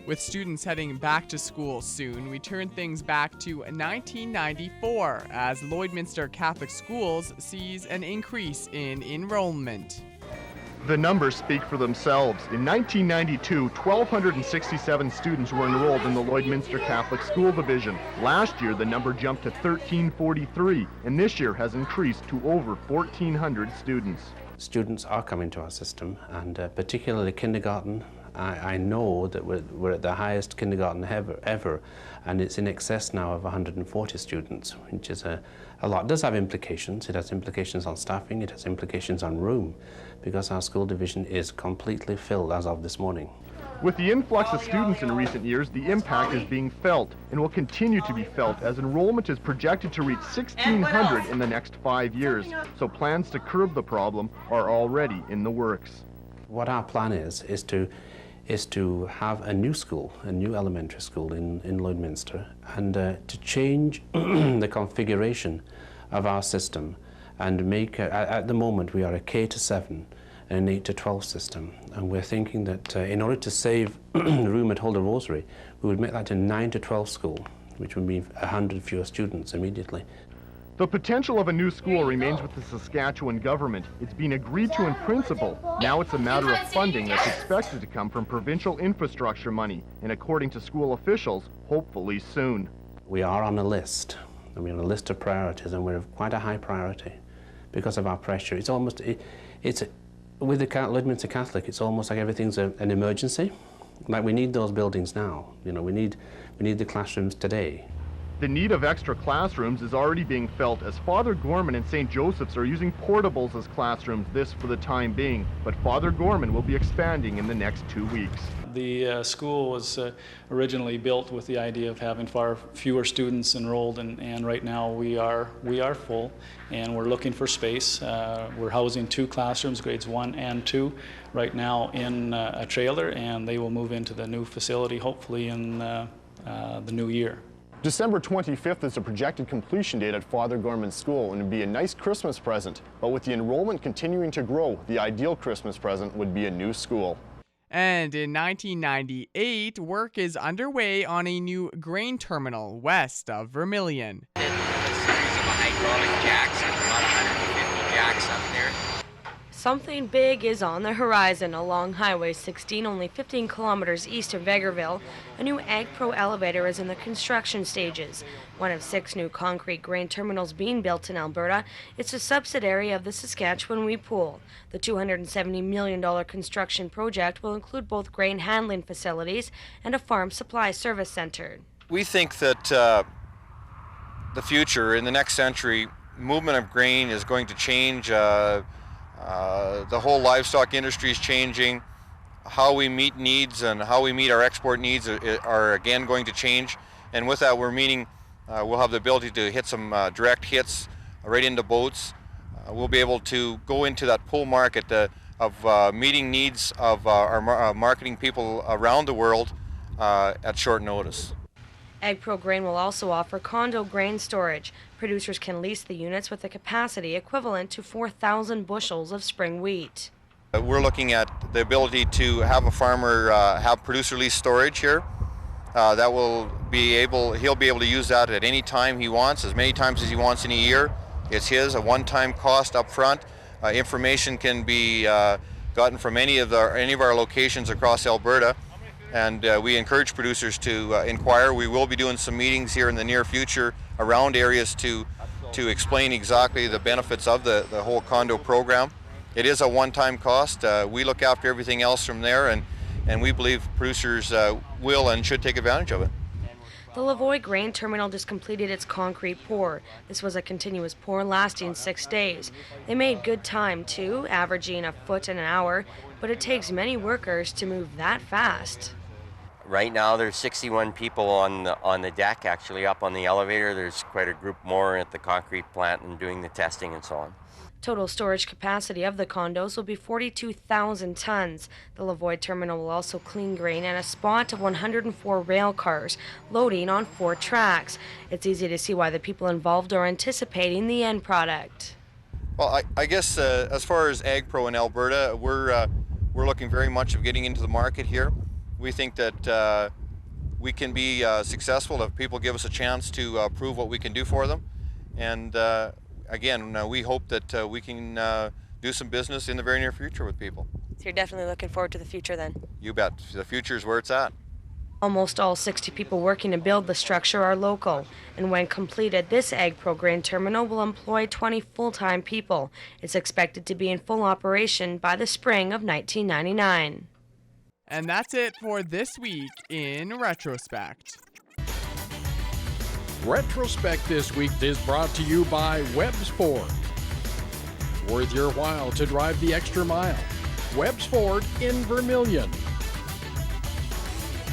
With students heading back to school soon, we turn things back to 1994 as Lloydminster Catholic Schools sees an increase in enrollment. The numbers speak for themselves. In 1992, 1,267 students were enrolled in the Lloydminster Catholic School Division. Last year, the number jumped to 1,343, and this year has increased to over 1,400 students. Students are coming to our system, and particularly kindergarten. I know that we're at the highest kindergarten ever, and it's in excess now of 140 students, which is a lot. It does have implications. It has implications on staffing, it has implications on room, because our school division is completely filled as of this morning. With the influx of students in recent years, the impact is being felt and will continue to be felt as enrollment is projected to reach 1,600 in the next 5 years. So plans to curb the problem are already in the works. What our plan is to have a new school, a new elementary school in Lloydminster, and to change the configuration of our system and make, at the moment we are a K to 7 and an 8 to 12 system, and we're thinking that in order to save room at Holder Rosary, we would make that a 9 to 12 school, which would mean 100 fewer students immediately. The potential of a new school remains with the Saskatchewan government. It's been agreed to in principle. Now it's a matter of funding that's expected to come from provincial infrastructure money, and according to school officials, hopefully soon. We are on a list, and we're on a list of priorities, and we're of quite a high priority because of our pressure. It's almost, with the Lloydminster Catholic, it's almost like everything's an emergency. Like we need those buildings now. You know, we need the classrooms today. The need of extra classrooms is already being felt as Father Gorman and St. Joseph's are using portables as classrooms, this for the time being. But Father Gorman will be expanding in the next 2 weeks. The school was originally built with the idea of having far fewer students enrolled, and right now we are full, and we're looking for space. We're housing 2 classrooms, grades 1 and 2, right now in a trailer, and they will move into the new facility hopefully in the new year. December 25th is the projected completion date at Father Gorman's school, and it'd be a nice Christmas present. But with the enrollment continuing to grow, the ideal Christmas present would be a new school. And in 1998, work is underway on a new grain terminal west of Vermilion. A series of hydraulic jacks, about 150 jacks up there. Something big is on the horizon along Highway 16, only 15 kilometers east of Vegreville. A new AgPro elevator is in the construction stages. One of 6 new concrete grain terminals being built in Alberta. It's a subsidiary of the Saskatchewan Wheat Pool. The $270 million construction project will include both grain handling facilities and a farm supply service center. We think that the future, in the next century, movement of grain is going to change. The whole livestock industry is changing. How we meet needs and how we meet our export needs are again going to change. And with that, we'll have the ability to hit some direct hits right into boats. We'll be able to go into that pull market of meeting needs of our marketing people around the world at short notice. AgPro Grain will also offer condo grain storage. Producers can lease the units with a capacity equivalent to 4,000 bushels of spring wheat. We're looking at the ability to have a farmer have producer lease storage here. He'll be able to use that at any time he wants, as many times as he wants in a year. It's his, a one-time cost up front. Information can be gotten from any of our locations across Alberta. And we encourage producers to inquire. We will be doing some meetings here in the near future around areas to explain exactly the benefits of the whole condo program. It is a one-time cost. We look after everything else from there, and we believe producers will and should take advantage of it. The Lavoie Grain Terminal just completed its concrete pour. This was a continuous pour lasting 6 days. They made good time too, averaging a foot an hour, but it takes many workers to move that fast. Right now there's 61 people on the deck, actually up on the elevator. There's quite a group more at the concrete plant and doing the testing and so on. Total storage capacity of the condos will be 42,000 tons. The Lavoie terminal will also clean grain and a spot of 104 rail cars, loading on 4 tracks. It's easy to see why the people involved are anticipating the end product. Well, I guess as far as AgPro in Alberta, we're looking very much of getting into the market here. We think that we can be successful if people give us a chance to prove what we can do for them. And again, we hope that we can do some business in the very near future with people. So you're definitely looking forward to the future then? You bet. The future is where it's at. Almost all 60 people working to build the structure are local, and when completed, this AgPro grain terminal will employ 20 full-time people. It's expected to be in full operation by the spring of 1999. And that's it for this week in Retrospect. Retrospect this week is brought to you by Webb's Ford. Worth your while to drive the extra mile. Webb's Ford in Vermilion.